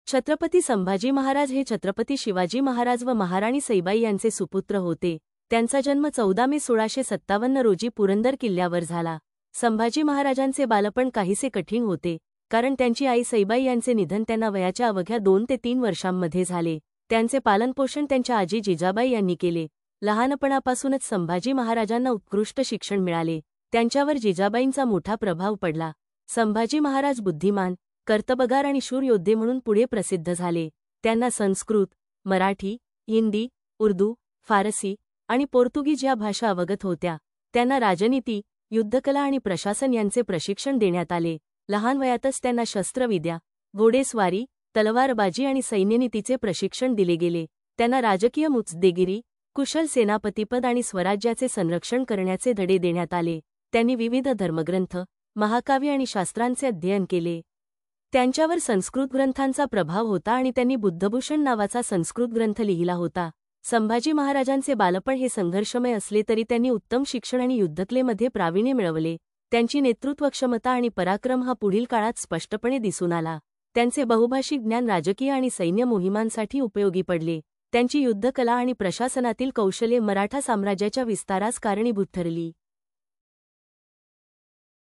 छत्रपती संभाजी महाराज हे छत्रपती शिवाजी महाराज व महाराणी सईबाई यांचे सुपुत्र होते। त्यांचा जन्म 14 मे 1657 रोजी पुरंदर किल्ल्यावर झाला। संभाजी महाराजांचे बालपण काहीसे कठीण होते, कारण त्यांची आई सईबाई यांचे निधन त्यांना वयाच्या अवघ्या 2 ते 3 वर्षांमध्ये झाले। त्यांचे पालनपोषण त्यांच्या आजी जिजाबाई यांनी केले। लहानपणापासूनच संभाजी महाराजांना उत्कृष्ट शिक्षण मिळाले। त्यांच्यावर जिजाबाईंचा मोठा प्रभाव पडला। संभाजी महाराज बुद्धिमान, कर्तबगार आणि शूर योद्धे म्हणून पुढे प्रसिद्ध झाले। त्यांना संस्कृत, मराठी, हिंदी, उर्दू, फारसी आणि पोर्तुगीज या भाषा अवगत होत्या। त्यांना राजनीती, युद्धकला आणि प्रशासन यांचे प्रशिक्षण देण्यात आले। लहान वयातच त्यांना शस्त्रविद्या, घोडेस्वारी, तलवारबाजी आणि सैन्यनीतीचे प्रशिक्षण दिले गेले। त्यांना राजकीय मुत्सद्देगिरी, कुशल सेनापतीपद आणि स्वराज्याचे संरक्षण करण्याचे धडे देण्यात आले। त्यांनी विविध धर्मग्रंथ, महाकाव्य आणि शास्त्रांचे अध्ययन केले। त्यांच्यावर संस्कृत ग्रंथांचा प्रभाव होता आणि त्यांनी बुद्धभूषण नावाचा संस्कृत ग्रंथ लिहिला होता। संभाजी महाराजांचे बालपण हे संघर्षमय असले तरी त्यांनी उत्तम शिक्षण आणि युद्धकलेमध्ये प्रावीण्य मिळवले। त्यांची नेतृत्वक्षमता आणि पराक्रम हा पुढील काळात स्पष्टपणे दिसून आला। त्यांचे बहुभाषिक ज्ञान राजकीय आणि सैन्य मोहिमांसाठी उपयोगी पडले। त्यांची युद्धकला आणि प्रशासनातील कौशल्ये मराठा साम्राज्याच्या विस्तारास कारणीभूत ठरली।